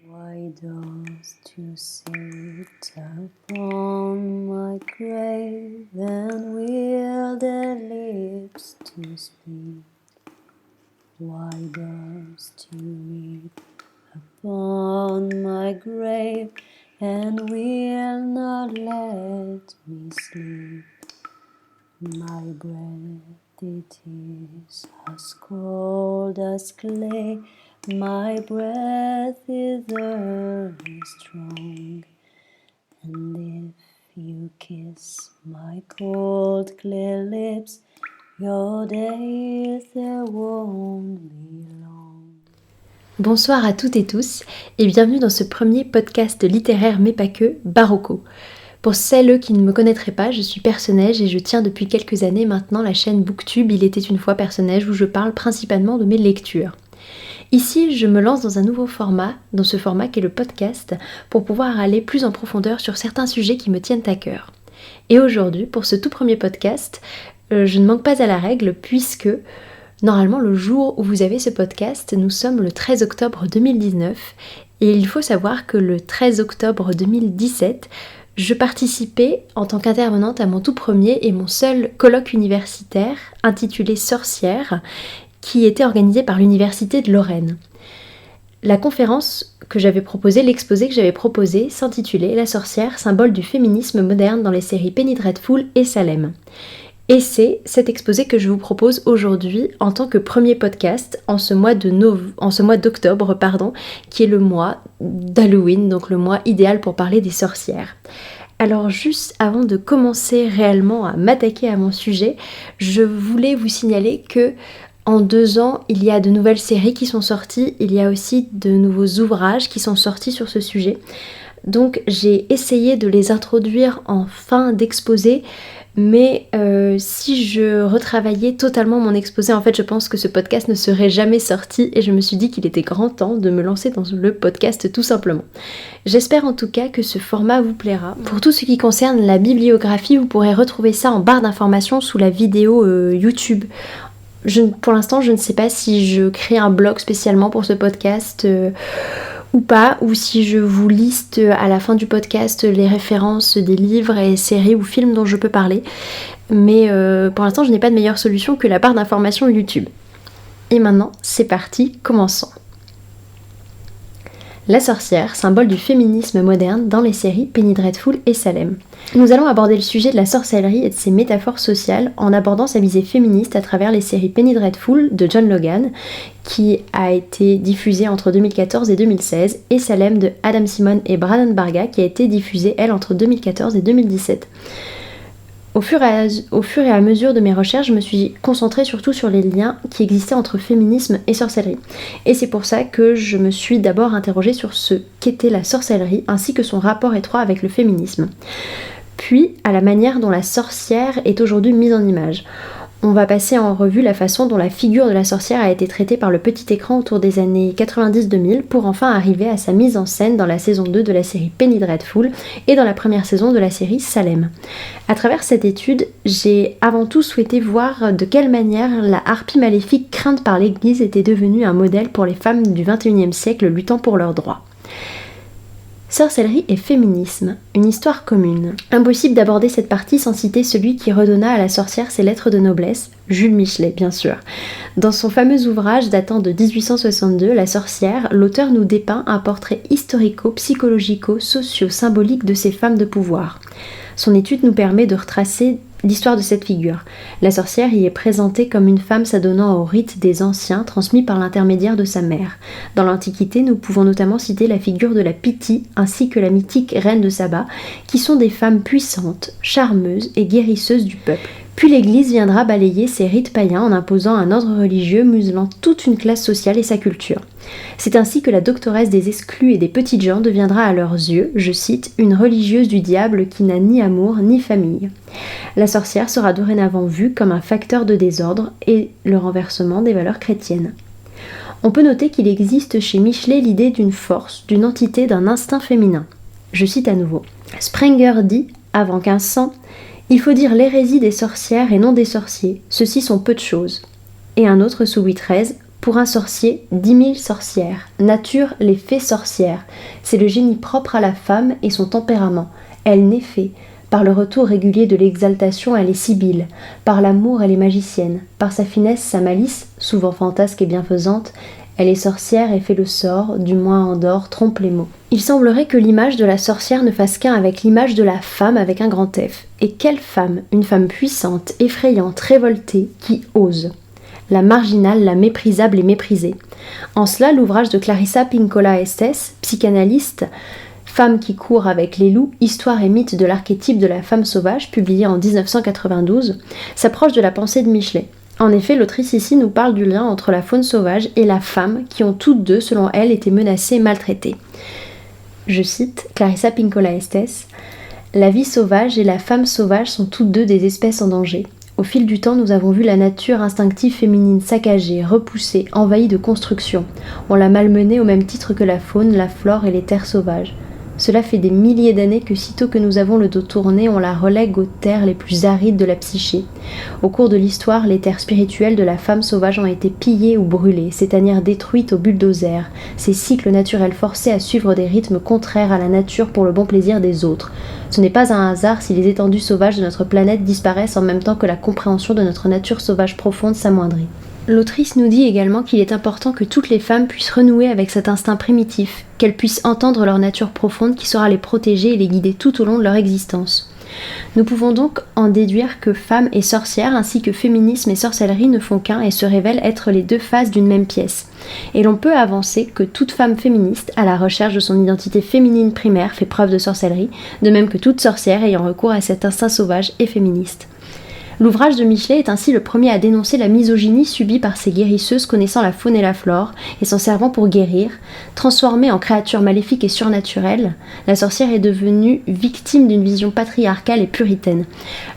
Why dost you sit upon my grave and will the lips to speak? Why dost you weep upon my grave and will not let me sleep? My breath it is as cold as clay, my breath is early strong, and if you kiss my cold clear lips, your days there won't be long. Bonsoir à toutes et tous et bienvenue dans ce premier podcast littéraire mais pas que, Barocco. Pour celles qui ne me connaîtraient pas, je suis Personnage et je tiens depuis quelques années maintenant la chaîne Booktube Il était une fois Personnage où je parle principalement de mes lectures. Ici, je me lance dans un nouveau format, dans ce format qu'est le podcast, pour pouvoir aller plus en profondeur sur certains sujets qui me tiennent à cœur. Et aujourd'hui, pour ce tout premier podcast, je ne manque pas à la règle puisque normalement, le jour où vous avez ce podcast, nous sommes le 13 octobre 2019 et il faut savoir que le 13 octobre 2017, je participais en tant qu'intervenante à mon tout premier et mon seul colloque universitaire intitulé Sorcière qui était organisé par l'Université de Lorraine. La conférence que j'avais proposée, l'exposé que j'avais proposé s'intitulait La sorcière, symbole du féminisme moderne dans les séries Penny Dreadful et Salem. Et c'est cet exposé que je vous propose aujourd'hui en tant que premier podcast en ce mois d'octobre, qui est le mois d'Halloween, donc le mois idéal pour parler des sorcières. Alors juste avant de commencer réellement à m'attaquer à mon sujet, je voulais vous signaler que en 2 ans, il y a de nouvelles séries qui sont sorties, il y a aussi de nouveaux ouvrages qui sont sortis sur ce sujet. Donc j'ai essayé de les introduire en fin d'exposé, mais si je retravaillais totalement mon exposé, en fait je pense que ce podcast ne serait jamais sorti et je me suis dit qu'il était grand temps de me lancer dans le podcast tout simplement. J'espère en tout cas que ce format vous plaira. Pour tout ce qui concerne la bibliographie, vous pourrez retrouver ça en barre d'informations sous la vidéo YouTube. Pour l'instant, je ne sais pas si je crée un blog spécialement pour ce podcast ou pas, ou si je vous liste à la fin du podcast les références des livres et séries ou films dont je peux parler. Mais pour l'instant, je n'ai pas de meilleure solution que la barre d'informations YouTube. Et maintenant, c'est parti, commençons. La sorcière, symbole du féminisme moderne dans les séries Penny Dreadful et Salem. Nous allons aborder le sujet de la sorcellerie et de ses métaphores sociales en abordant sa visée féministe à travers les séries Penny Dreadful de John Logan, qui a été diffusée entre 2014 et 2016, et Salem de Adam Simon et Brandon Barga, qui a été diffusée, elle, entre 2014 et 2017. Au fur et à mesure de mes recherches, je me suis concentrée surtout sur les liens qui existaient entre féminisme et sorcellerie. Et c'est pour ça que je me suis d'abord interrogée sur ce qu'était la sorcellerie ainsi que son rapport étroit avec le féminisme. Puis à la manière dont la sorcière est aujourd'hui mise en image. On va passer en revue la façon dont la figure de la sorcière a été traitée par le petit écran autour des années 90-2000 pour enfin arriver à sa mise en scène dans la saison 2 de la série Penny Dreadful et dans la première saison de la série Salem. À travers cette étude, j'ai avant tout souhaité voir de quelle manière la harpie maléfique crainte par l'Église était devenue un modèle pour les femmes du XXIe siècle luttant pour leurs droits. Sorcellerie et féminisme, une histoire commune. Impossible d'aborder cette partie sans citer celui qui redonna à la sorcière ses lettres de noblesse, Jules Michelet bien sûr. Dans son fameux ouvrage datant de 1862, La sorcière, l'auteur nous dépeint un portrait historico-psychologico-socio-symbolique de ces femmes de pouvoir. Son étude nous permet de retracer l'histoire de cette figure. La sorcière y est présentée comme une femme s'adonnant aux rites des anciens transmis par l'intermédiaire de sa mère. Dans l'Antiquité, nous pouvons notamment citer la figure de la Pythie ainsi que la mythique reine de Saba, qui sont des femmes puissantes, charmeuses et guérisseuses du peuple. Puis l'Église viendra balayer ces rites païens en imposant un ordre religieux muselant toute une classe sociale et sa culture. C'est ainsi que la doctoresse des exclus et des petites gens deviendra à leurs yeux, je cite, une religieuse du diable qui n'a ni amour ni famille. La sorcière sera dorénavant vue comme un facteur de désordre et le renversement des valeurs chrétiennes. On peut noter qu'il existe chez Michelet l'idée d'une force, d'une entité, d'un instinct féminin. Je cite à nouveau. Sprenger dit, avant 1500, « Il faut dire l'hérésie des sorcières et non des sorciers, ceux-ci sont peu de choses. » Et un autre sous Louis XIII, Pour un sorcier, 10 000 sorcières. Nature les fait sorcières. C'est le génie propre à la femme et son tempérament. Elle naît fée. Par le retour régulier de l'exaltation, elle est sibylle. Par l'amour, elle est magicienne. Par sa finesse, sa malice, souvent fantasque et bienfaisante, elle est sorcière et fait le sort, du moins endort, trompe les mots. Il semblerait que l'image de la sorcière ne fasse qu'un avec l'image de la femme avec un grand F. Et quelle femme? Une femme puissante, effrayante, révoltée, qui ose. La marginale, la méprisable et méprisée. En cela, l'ouvrage de Clarissa Pinkola Estés, psychanalyste, Femme qui court avec les loups, histoire et mythe de l'archétype de la femme sauvage, publié en 1992, s'approche de la pensée de Michelet. En effet, l'autrice ici nous parle du lien entre la faune sauvage et la femme, qui ont toutes deux, selon elle, été menacées et maltraitées. Je cite Clarissa Pinkola Estés, « La vie sauvage et la femme sauvage sont toutes deux des espèces en danger. Au fil du temps, nous avons vu la nature instinctive féminine saccagée, repoussée, envahie de constructions. On l'a malmenée au même titre que la faune, la flore et les terres sauvages. Cela fait des milliers d'années que sitôt que nous avons le dos tourné, on la relègue aux terres les plus arides de la psyché. Au cours de l'histoire, les terres spirituelles de la femme sauvage ont été pillées ou brûlées, c'est-à-dire détruites au bulldozer, ces cycles naturels forcés à suivre des rythmes contraires à la nature pour le bon plaisir des autres. Ce n'est pas un hasard si les étendues sauvages de notre planète disparaissent en même temps que la compréhension de notre nature sauvage profonde s'amoindrit. » L'autrice nous dit également qu'il est important que toutes les femmes puissent renouer avec cet instinct primitif, qu'elles puissent entendre leur nature profonde qui saura les protéger et les guider tout au long de leur existence. Nous pouvons donc en déduire que femme et sorcière ainsi que féminisme et sorcellerie ne font qu'un et se révèlent être les deux faces d'une même pièce. Et l'on peut avancer que toute femme féministe à la recherche de son identité féminine primaire fait preuve de sorcellerie, de même que toute sorcière ayant recours à cet instinct sauvage et féministe. L'ouvrage de Michelet est ainsi le premier à dénoncer la misogynie subie par ces guérisseuses connaissant la faune et la flore et s'en servant pour guérir. Transformée en créature maléfique et surnaturelle, la sorcière est devenue victime d'une vision patriarcale et puritaine.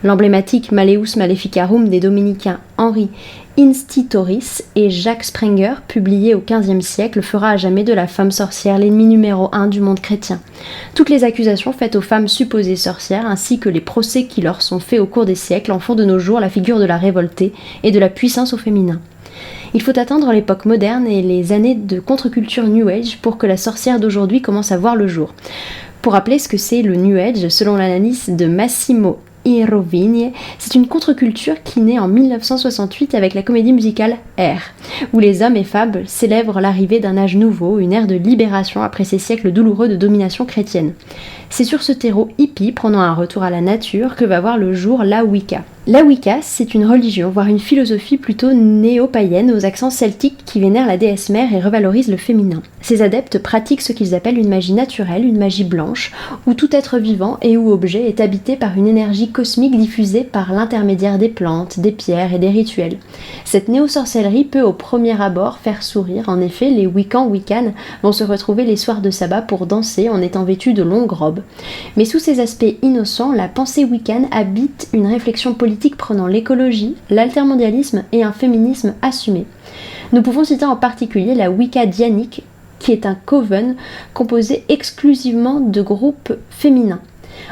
L'emblématique Malleus Maleficarum des dominicains Henri Institoris et Jacques Sprenger, publié au XVe siècle, fera à jamais de la femme sorcière l'ennemi numéro 1 du monde chrétien. Toutes les accusations faites aux femmes supposées sorcières, ainsi que les procès qui leur sont faits au cours des siècles, en font de nos jours la figure de la révoltée et de la puissance au féminin. Il faut attendre l'époque moderne et les années de contre-culture New Age pour que la sorcière d'aujourd'hui commence à voir le jour. Pour rappeler ce que c'est le New Age, selon l'analyse de Massimo Irovigne, c'est une contre-culture qui naît en 1968 avec la comédie musicale Air, où les hommes et femmes célèbrent l'arrivée d'un âge nouveau, une ère de libération après ces siècles douloureux de domination chrétienne. C'est sur ce terreau hippie, prenant un retour à la nature, que va voir le jour la Wicca. La Wicca, c'est une religion, voire une philosophie plutôt néo-païenne aux accents celtiques qui vénèrent la déesse mère et revalorisent le féminin. Ces adeptes pratiquent ce qu'ils appellent une magie naturelle, une magie blanche, où tout être vivant et ou objet est habité par une énergie cosmique diffusée par l'intermédiaire des plantes, des pierres et des rituels. Cette néo-sorcellerie peut au premier abord faire sourire. En effet, les Wiccanes vont se retrouver les soirs de sabbat pour danser en étant vêtus de longues robes. Mais sous ces aspects innocents, la pensée Wiccan habite une réflexion politique prenant l'écologie, l'altermondialisme et un féminisme assumé. Nous pouvons citer en particulier la Wicca dianique, qui est un coven composé exclusivement de groupes féminins.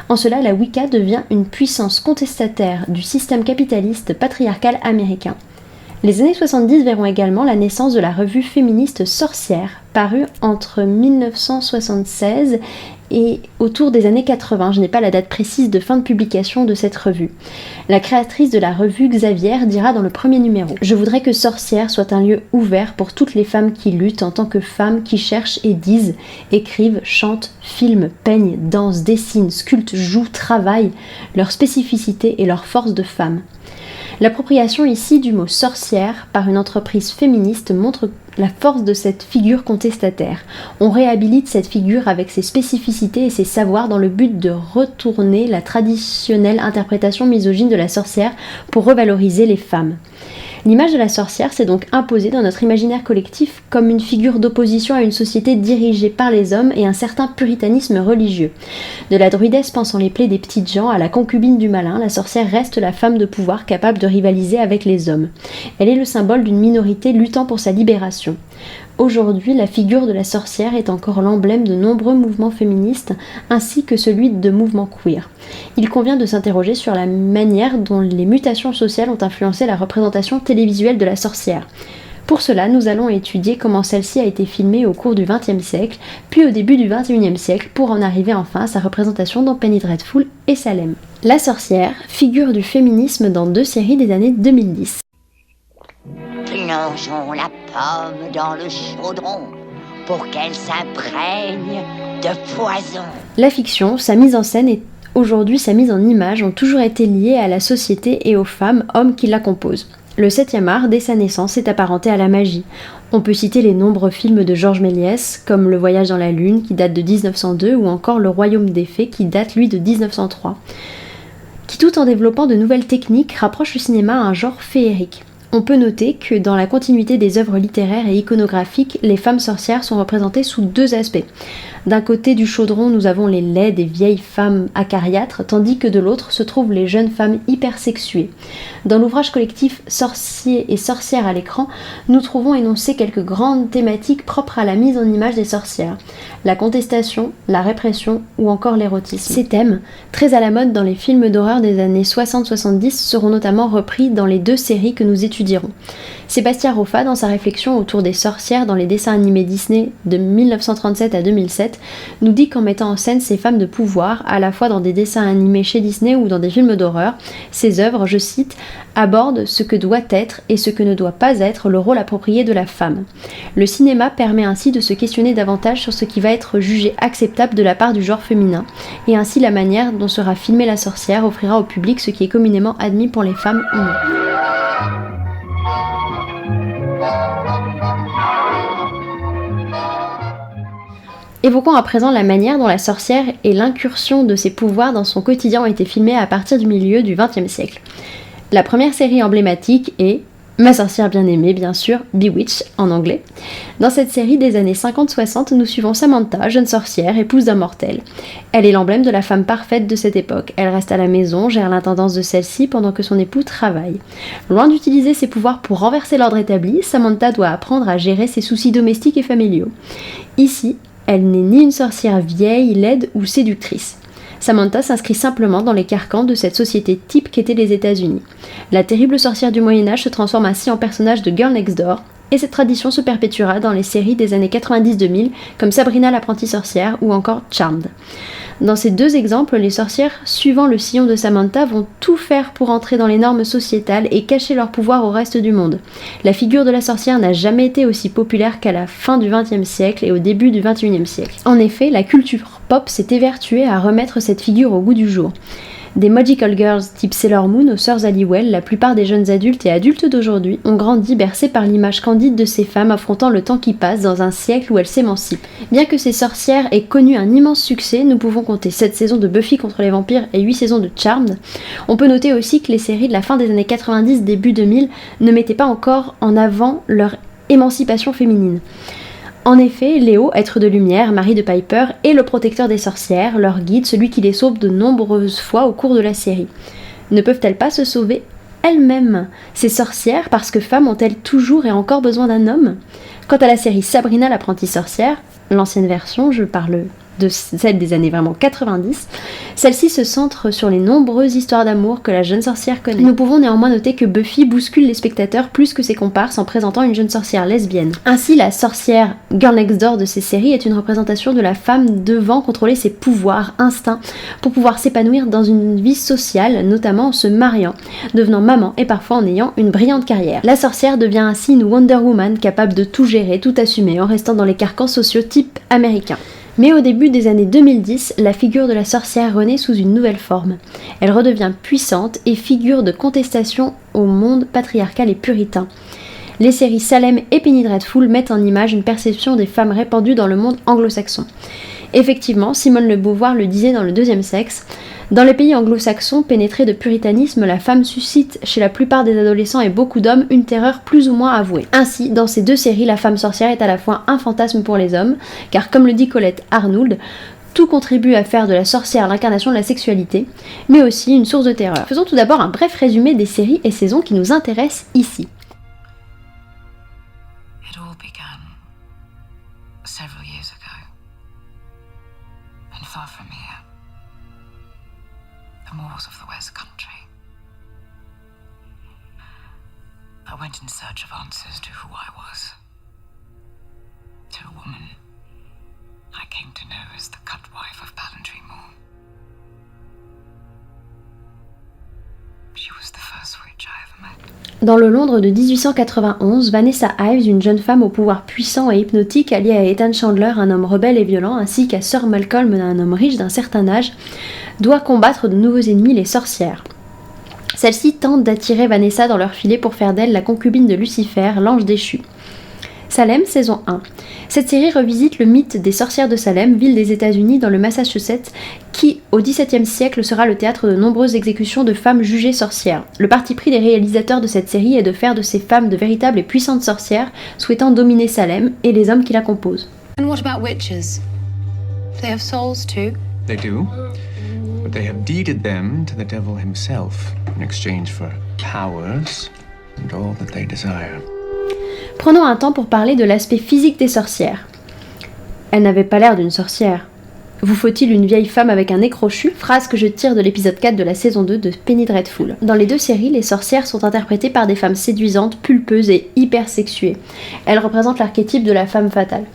En cela, la Wicca devient une puissance contestataire du système capitaliste patriarcal américain. Les années 70 verront également la naissance de la revue féministe Sorcière, parue entre 1976 et autour des années 80. Je n'ai pas la date précise de fin de publication de cette revue. La créatrice de la revue, Xavière, dira dans le premier numéro « Je voudrais que Sorcière soit un lieu ouvert pour toutes les femmes qui luttent en tant que femmes qui cherchent et disent, écrivent, chantent, filment, peignent, dansent, dessinent, sculptent, jouent, travaillent, leur spécificité et leur force de femme. » L'appropriation ici du mot sorcière par une entreprise féministe montre la force de cette figure contestataire. On réhabilite cette figure avec ses spécificités et ses savoirs dans le but de retourner la traditionnelle interprétation misogyne de la sorcière pour revaloriser les femmes. L'image de la sorcière s'est donc imposée dans notre imaginaire collectif comme une figure d'opposition à une société dirigée par les hommes et un certain puritanisme religieux. De la druidesse pensant les plaies des petites gens à la concubine du malin, la sorcière reste la femme de pouvoir capable de rivaliser avec les hommes. Elle est le symbole d'une minorité luttant pour sa libération. Aujourd'hui, la figure de la sorcière est encore l'emblème de nombreux mouvements féministes ainsi que celui de mouvements queer. Il convient de s'interroger sur la manière dont les mutations sociales ont influencé la représentation télévisuelle de la sorcière. Pour cela, nous allons étudier comment celle-ci a été filmée au cours du XXe siècle, puis au début du XXIe siècle, pour en arriver enfin à sa représentation dans Penny Dreadful et Salem. La sorcière, figure du féminisme dans 2 séries des années 2010. Plongeons la pomme dans le chaudron pour qu'elle s'imprègne de poison. La fiction, sa mise en scène et aujourd'hui sa mise en image ont toujours été liées à la société et aux femmes, hommes qui la composent. Le 7e art, dès sa naissance, est apparenté à la magie. On peut citer les nombreux films de Georges Méliès, comme Le Voyage dans la Lune, qui date de 1902, ou encore Le Royaume des Fées, qui date, lui, de 1903, qui, tout en développant de nouvelles techniques, rapproche le cinéma à un genre féerique. On peut noter que dans la continuité des œuvres littéraires et iconographiques, les femmes sorcières sont représentées sous 2 aspects. D'un côté du chaudron, nous avons les laides et vieilles femmes acariâtres, tandis que de l'autre se trouvent les jeunes femmes hypersexuées. Dans l'ouvrage collectif Sorciers et sorcières à l'écran, nous trouvons énoncées quelques grandes thématiques propres à la mise en image des sorcières. La contestation, la répression ou encore l'érotisme. Ces thèmes, très à la mode dans les films d'horreur des années 60-70, seront notamment repris dans les 2 séries que nous étudierons. Sébastien Roffa, dans sa réflexion autour des sorcières dans les dessins animés Disney de 1937 à 2007, nous dit qu'en mettant en scène ces femmes de pouvoir, à la fois dans des dessins animés chez Disney ou dans des films d'horreur, ces œuvres, je cite, abordent ce que doit être et ce que ne doit pas être le rôle approprié de la femme. Le cinéma permet ainsi de se questionner davantage sur ce qui va être jugé acceptable de la part du genre féminin, et ainsi la manière dont sera filmée la sorcière offrira au public ce qui est communément admis pour les femmes ou non. Évoquons à présent la manière dont la sorcière et l'incursion de ses pouvoirs dans son quotidien ont été filmées à partir du milieu du XXe siècle. La première série emblématique est Ma sorcière bien-aimée, bien sûr, Bewitched en anglais. Dans cette série des années 50-60, nous suivons Samantha, jeune sorcière, épouse d'un mortel. Elle est l'emblème de la femme parfaite de cette époque. Elle reste à la maison, gère l'intendance de celle-ci pendant que son époux travaille. Loin d'utiliser ses pouvoirs pour renverser l'ordre établi, Samantha doit apprendre à gérer ses soucis domestiques et familiaux. Ici, elle n'est ni une sorcière vieille, laide ou séductrice. Samantha s'inscrit simplement dans les carcans de cette société type qu'étaient les États-Unis. La terrible sorcière du Moyen-Âge se transforme ainsi en personnage de Girl Next Door, et cette tradition se perpétuera dans les séries des années 90-2000 comme Sabrina l'apprentie sorcière ou encore Charmed. Dans ces 2 exemples, les sorcières, suivant le sillon de Samantha, vont tout faire pour entrer dans les normes sociétales et cacher leur pouvoir au reste du monde. La figure de la sorcière n'a jamais été aussi populaire qu'à la fin du XXe siècle et au début du XXIe siècle. En effet, la culture pop s'est évertuée à remettre cette figure au goût du jour. Des Magical Girls type Sailor Moon aux sœurs Halliwell, la plupart des jeunes adultes et adultes d'aujourd'hui ont grandi bercés par l'image candide de ces femmes affrontant le temps qui passe dans un siècle où elles s'émancipent. Bien que ces sorcières aient connu un immense succès, nous pouvons compter 7 saisons de Buffy contre les vampires et 8 saisons de Charmed. On peut noter aussi que les séries de la fin des années 90, début 2000 ne mettaient pas encore en avant leur émancipation féminine. En effet, Léo, être de lumière, mari de Piper, est le protecteur des sorcières, leur guide, celui qui les sauve de nombreuses fois au cours de la série. Ne peuvent-elles pas se sauver elles-mêmes? Ces sorcières, parce que femmes, ont-elles toujours et encore besoin d'un homme? Quant à la série Sabrina l'apprentie sorcière, l'ancienne version, je parle de celle des années vraiment 90, celle-ci se centre sur les nombreuses histoires d'amour que la jeune sorcière connaît. Nous pouvons néanmoins noter que Buffy bouscule les spectateurs plus que ses comparses en présentant une jeune sorcière lesbienne. Ainsi, la sorcière Girl Next Door de ces séries est une représentation de la femme devant contrôler ses pouvoirs, instincts, pour pouvoir s'épanouir dans une vie sociale, notamment en se mariant, devenant maman et parfois en ayant une brillante carrière. La sorcière devient ainsi une Wonder Woman capable de tout gérer, tout assumer, en restant dans les carcans sociaux type américain. Mais au début des années 2010, la figure de la sorcière renaît sous une nouvelle forme. Elle redevient puissante et figure de contestation au monde patriarcal et puritain. Les séries Salem et Penny Dreadful mettent en image une perception des femmes répandues dans le monde anglo-saxon. Effectivement, Simone de Beauvoir le disait dans Le Deuxième Sexe, dans les pays anglo-saxons pénétrés de puritanisme, la femme suscite chez la plupart des adolescents et beaucoup d'hommes une terreur plus ou moins avouée. Ainsi, dans ces 2 séries, la femme sorcière est à la fois un fantasme pour les hommes, car comme le dit Colette Arnould, tout contribue à faire de la sorcière l'incarnation de la sexualité, mais aussi une source de terreur. Faisons tout d'abord un bref résumé des séries et saisons qui nous intéressent ici. It all began several years ago, and far from here, the moors of the West Country. I went in search of answers to who I was. To a woman I came to know as the cut wife of Ballantrae Moor. She was the first witch I ever met. Dans le Londres de 1891, Vanessa Ives, une jeune femme au pouvoir puissant et hypnotique alliée à Ethan Chandler, un homme rebelle et violent, ainsi qu'à Sir Malcolm, un homme riche d'un certain âge, doit combattre de nouveaux ennemis, les sorcières. Celles-ci tentent d'attirer Vanessa dans leur filet pour faire d'elle la concubine de Lucifer, l'ange déchu. Salem, saison 1. Cette série revisite le mythe des sorcières de Salem, ville des États-Unis dans le Massachusetts, qui, au XVIIe siècle, sera le théâtre de nombreuses exécutions de femmes jugées sorcières. Le parti pris des réalisateurs de cette série est de faire de ces femmes de véritables et puissantes sorcières, souhaitant dominer Salem et les hommes qui la composent. And what about witches? They have souls too. They do, but they have deeded them to the devil himself in exchange for powers and all that they desire. Prenons un temps pour parler de l'aspect physique des sorcières. Elle n'avait pas l'air d'une sorcière. Vous faut-il une vieille femme avec un nez crochu ? Phrase que je tire de l'épisode 4 de la saison 2 de Penny Dreadful. Dans les deux séries, les sorcières sont interprétées par des femmes séduisantes, pulpeuses et hyper sexuées. Elles représentent l'archétype de la femme fatale.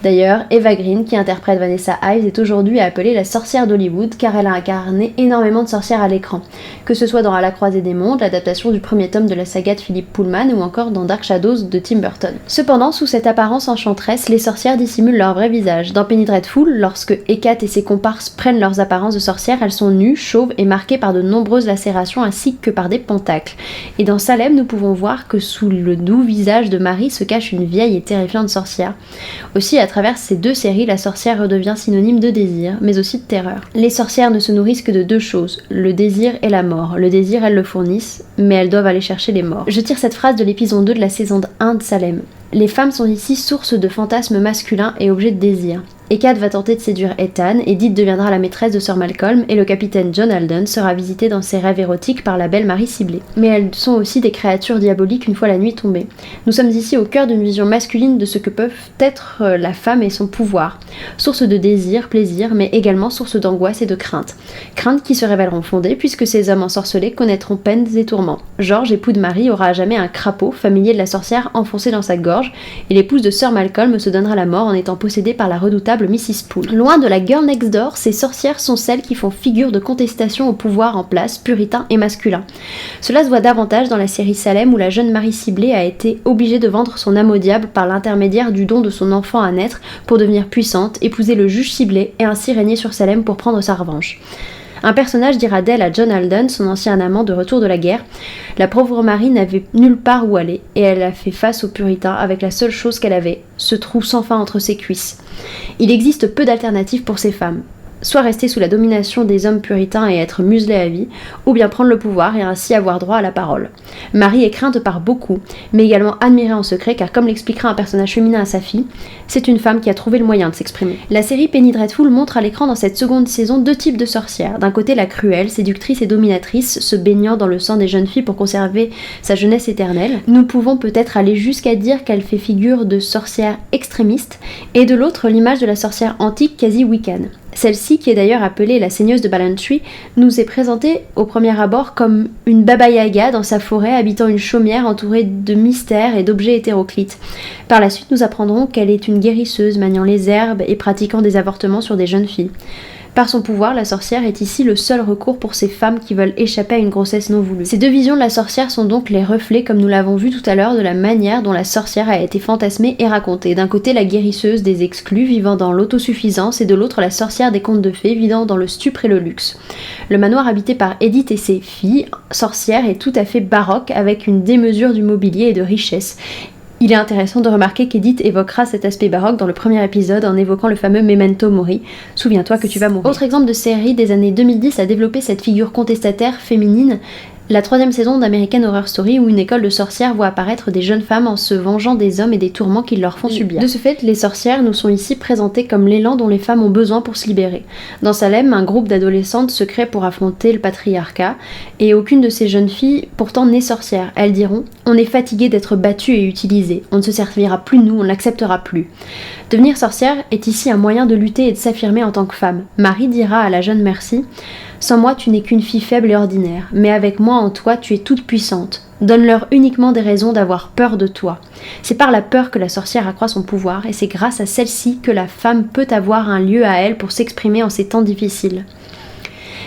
D'ailleurs, Eva Green, qui interprète Vanessa Ives, est aujourd'hui appelée la sorcière d'Hollywood car elle a incarné énormément de sorcières à l'écran. Que ce soit dans À la croisée des mondes, l'adaptation du premier tome de la saga de Philip Pullman ou encore dans Dark Shadows de Tim Burton. Cependant, sous cette apparence enchanteresse, les sorcières dissimulent leur vrai visage. Dans Penny Dreadful, lorsque Hecate et ses comparses prennent leurs apparences de sorcières, elles sont nues, chauves et marquées par de nombreuses lacérations ainsi que par des pentacles. Et dans Salem, nous pouvons voir que sous le doux visage de Marie se cache une vieille et terrifiante sorcière. Aussi, à travers ces deux séries, la sorcière redevient synonyme de désir, mais aussi de terreur. Les sorcières ne se nourrissent que de deux choses, le désir et la mort. Le désir, elles le fournissent, mais elles doivent aller chercher les morts. Je tire cette phrase de l'épisode 2 de la saison 1 de Salem. Les femmes sont ici source de fantasmes masculins et objets de désir. Hecate va tenter de séduire Ethan, Edith deviendra la maîtresse de Sir Malcolm et le capitaine John Alden sera visité dans ses rêves érotiques par la belle Marie Sibley. Mais elles sont aussi des créatures diaboliques une fois la nuit tombée. Nous sommes ici au cœur d'une vision masculine de ce que peuvent être la femme et son pouvoir. Source de désir, plaisir, mais également source d'angoisse et de crainte. Craintes qui se révéleront fondées puisque ces hommes ensorcelés connaîtront peines et tourments. George, époux de Marie, aura à jamais un crapaud, familier de la sorcière, enfoncé dans sa gorge, et l'épouse de Sir Malcolm se donnera la mort en étant possédée par la redoutable Mrs. Poole. Loin de la girl next door, ces sorcières sont celles qui font figure de contestation au pouvoir en place, puritain et masculin. Cela se voit davantage dans la série Salem où la jeune Marie Sibley a été obligée de vendre son âme au diable par l'intermédiaire du don de son enfant à naître pour devenir puissante, épouser le juge Sibley et ainsi régner sur Salem pour prendre sa revanche. Un personnage dira d'elle à John Alden, son ancien amant de retour de la guerre, « La pauvre Marie n'avait nulle part où aller, et elle a fait face aux puritains avec la seule chose qu'elle avait, ce trou sans fin entre ses cuisses. » Il existe peu d'alternatives pour ces femmes. Soit rester sous la domination des hommes puritains et être muselée à vie, ou bien prendre le pouvoir et ainsi avoir droit à la parole. Marie est crainte par beaucoup, mais également admirée en secret car comme l'expliquera un personnage féminin à sa fille, c'est une femme qui a trouvé le moyen de s'exprimer. La série Penny Dreadful montre à l'écran dans cette seconde saison deux types de sorcières. D'un côté la cruelle, séductrice et dominatrice, se baignant dans le sang des jeunes filles pour conserver sa jeunesse éternelle. Nous pouvons peut-être aller jusqu'à dire qu'elle fait figure de sorcière extrémiste, et de l'autre l'image de la sorcière antique quasi Wiccan. Celle-ci, qui est d'ailleurs appelée la seigneuse de Ballantrae, nous est présentée au premier abord comme une Baba Yaga dans sa forêt habitant une chaumière entourée de mystères et d'objets hétéroclites. Par la suite, nous apprendrons qu'elle est une guérisseuse maniant les herbes et pratiquant des avortements sur des jeunes filles. Par son pouvoir, la sorcière est ici le seul recours pour ces femmes qui veulent échapper à une grossesse non voulue. Ces deux visions de la sorcière sont donc les reflets, comme nous l'avons vu tout à l'heure, de la manière dont la sorcière a été fantasmée et racontée. D'un côté, la guérisseuse des exclus vivant dans l'autosuffisance et de l'autre, la sorcière des contes de fées vivant dans le stupre et le luxe. Le manoir habité par Edith et ses filles, sorcières, est tout à fait baroque avec une démesure du mobilier et de richesse. Il est intéressant de remarquer qu'Edith évoquera cet aspect baroque dans le premier épisode en évoquant le fameux Memento Mori, souviens-toi que tu vas mourir. Autre exemple de série des années 2010 a développé cette figure contestataire féminine, la troisième saison d'American Horror Story où une école de sorcières voit apparaître des jeunes femmes en se vengeant des hommes et des tourments qu'ils leur font subir. De ce fait, les sorcières nous sont ici présentées comme l'élan dont les femmes ont besoin pour se libérer. Dans Salem, un groupe d'adolescentes se crée pour affronter le patriarcat et aucune de ces jeunes filles pourtant n'est sorcière. Elles diront « On est fatigué d'être battu et utilisé. On ne se servira plus de nous, on ne l'acceptera plus. Devenir sorcière est ici un moyen de lutter et de s'affirmer en tant que femme. Marie dira à la jeune Mercy « Sans moi, tu n'es qu'une fille faible et ordinaire, mais avec moi en toi, tu es toute puissante. Donne-leur uniquement des raisons d'avoir peur de toi. C'est par la peur que la sorcière accroît son pouvoir, et c'est grâce à celle-ci que la femme peut avoir un lieu à elle pour s'exprimer en ces temps difficiles. »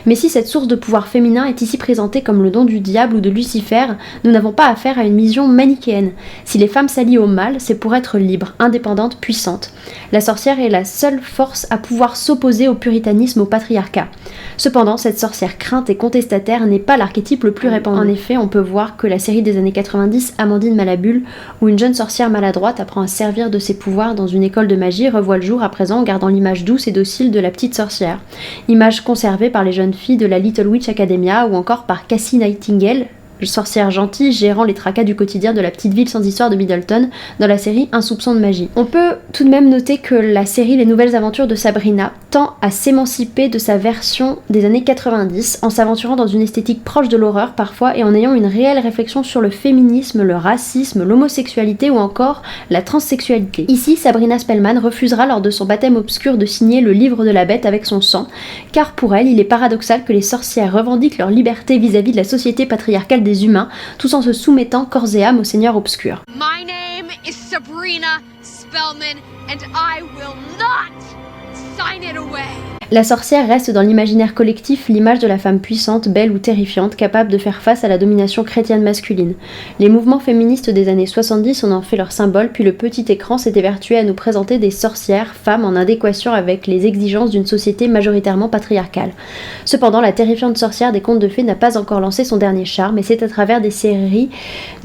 Mais si cette source de pouvoir féminin est ici présentée comme le don du diable ou de Lucifer, nous n'avons pas affaire à une vision manichéenne. Si les femmes s'allient au mal, c'est pour être libres, indépendantes, puissantes. La sorcière est la seule force à pouvoir s'opposer au puritanisme, au patriarcat. Cependant, cette sorcière crainte et contestataire n'est pas l'archétype le plus répandu. En effet, on peut voir que la série des années 90, Amandine Malabule, où une jeune sorcière maladroite apprend à servir de ses pouvoirs dans une école de magie, revoit le jour à présent en gardant l'image douce et docile de la petite sorcière. Image conservée par les jeunes filles de la Little Witch Academia ou encore par Cassie Nightingale, sorcière gentille gérant les tracas du quotidien de la petite ville sans histoire de Middleton dans la série Un soupçon de magie. On peut tout de même noter que la série Les Nouvelles Aventures de Sabrina tend à s'émanciper de sa version des années 90 en s'aventurant dans une esthétique proche de l'horreur parfois et en ayant une réelle réflexion sur le féminisme, le racisme, l'homosexualité ou encore la transsexualité. Ici, Sabrina Spellman refusera lors de son baptême obscur de signer le livre de la bête avec son sang, car pour elle, il est paradoxal que les sorcières revendiquent leur liberté vis-à-vis de la société patriarcale des humains, tout en se soumettant corps et âme au Seigneur obscur. My name is Sabrina Spellman and I will not sign it away. La sorcière reste dans l'imaginaire collectif l'image de la femme puissante, belle ou terrifiante, capable de faire face à la domination chrétienne masculine. Les mouvements féministes des années 70 en ont fait leur symbole, puis le petit écran s'est évertué à nous présenter des sorcières, femmes en adéquation avec les exigences d'une société majoritairement patriarcale. Cependant, la terrifiante sorcière des contes de fées n'a pas encore lancé son dernier charme, et c'est à travers des séries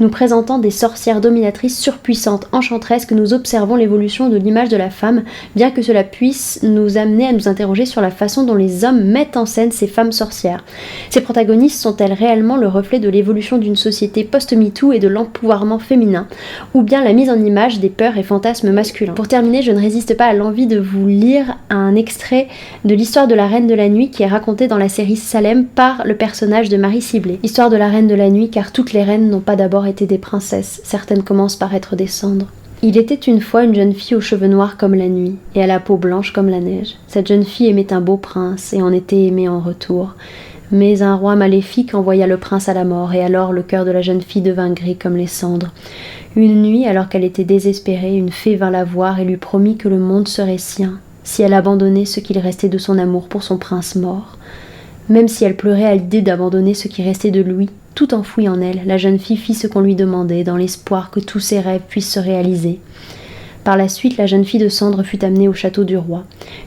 nous présentant des sorcières dominatrices surpuissantes, enchanteresses, que nous observons l'évolution de l'image de la femme, bien que cela puisse nous amener à nous interroger sur la façon dont les hommes mettent en scène ces femmes sorcières. Ces protagonistes sont-elles réellement le reflet de l'évolution d'une société post-MeToo et de l'empouvoirment féminin, ou bien la mise en image des peurs et fantasmes masculins? Pour terminer, je ne résiste pas à l'envie de vous lire un extrait de l'histoire de la Reine de la Nuit qui est racontée dans la série Salem par le personnage de Marie Sibley. Histoire de la Reine de la Nuit, car toutes les reines n'ont pas d'abord été des princesses, certaines commencent par être des cendres. Il était une fois une jeune fille aux cheveux noirs comme la nuit, et à la peau blanche comme la neige. Cette jeune fille aimait un beau prince, et en était aimée en retour. Mais un roi maléfique envoya le prince à la mort, et alors le cœur de la jeune fille devint gris comme les cendres. Une nuit, alors qu'elle était désespérée, une fée vint la voir et lui promit que le monde serait sien, si elle abandonnait ce qu'il restait de son amour pour son prince mort. Même si elle pleurait à l'idée d'abandonner ce qui restait de lui, tout enfoui en elle, la jeune fille fit ce qu'on lui demandait, dans l'espoir que tous ses rêves puissent se réaliser. Par la suite, la jeune fille de cendre fut amenée au château du roi.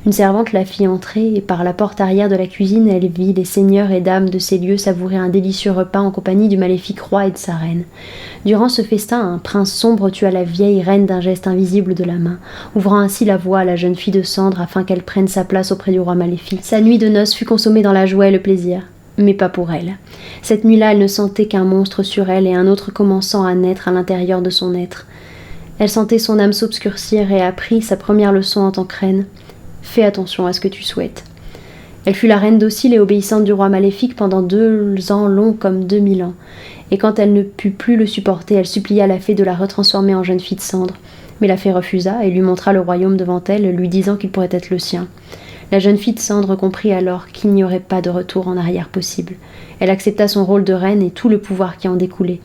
Une servante la fit entrer, et par la porte arrière de la cuisine, elle vit les seigneurs et dames de ces lieux savourer un délicieux repas en compagnie du maléfique roi et de sa reine. Durant ce festin, un prince sombre tua la vieille reine d'un geste invisible de la main, ouvrant ainsi la voie à la jeune fille de cendre afin qu'elle prenne sa place auprès du roi maléfique. Sa nuit de noces fut consommée dans la joie et le plaisir. Mais pas pour elle. Cette nuit-là, elle ne sentait qu'un monstre sur elle et un autre commençant à naître à l'intérieur de son être. Elle sentait son âme s'obscurcir et apprit sa première leçon en tant que reine. Fais attention à ce que tu souhaites. Elle fut la reine docile et obéissante du roi maléfique pendant 2 ans longs comme 2000 ans. Et quand elle ne put plus le supporter, elle supplia la fée de la retransformer en jeune fille de cendre. Mais la fée refusa et lui montra le royaume devant elle, lui disant qu'il pourrait être le sien. La jeune fille de cendre comprit alors qu'il n'y aurait pas de retour en arrière possible. Elle accepta son rôle de reine et tout le pouvoir qui en découlait.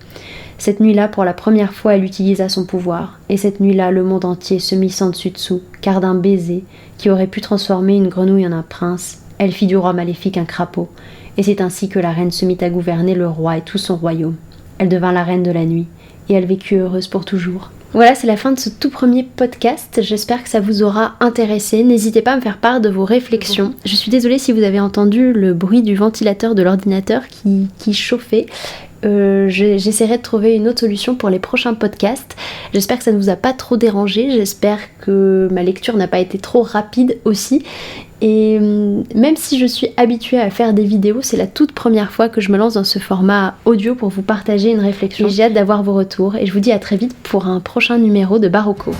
Cette nuit-là, pour la première fois, elle utilisa son pouvoir. Et cette nuit-là, le monde entier se mit sans dessus-dessous, car d'un baiser, qui aurait pu transformer une grenouille en un prince, elle fit du roi maléfique un crapaud. Et c'est ainsi que la reine se mit à gouverner le roi et tout son royaume. Elle devint la reine de la nuit, et elle vécut heureuse pour toujours. Voilà, c'est la fin de ce tout premier podcast. J'espère que ça vous aura intéressé. N'hésitez pas à me faire part de vos réflexions. Je suis désolée si vous avez entendu le bruit du ventilateur de l'ordinateur qui chauffait. J'essaierai de trouver une autre solution pour les prochains podcasts. J'espère que ça ne vous a pas trop dérangé. J'espère que ma lecture n'a pas été trop rapide aussi. Et même si je suis habituée à faire des vidéos, c'est la toute première fois que je me lance dans ce format audio pour vous partager une réflexion. Et j'ai hâte d'avoir vos retours et je vous dis à très vite pour un prochain numéro de Barocco.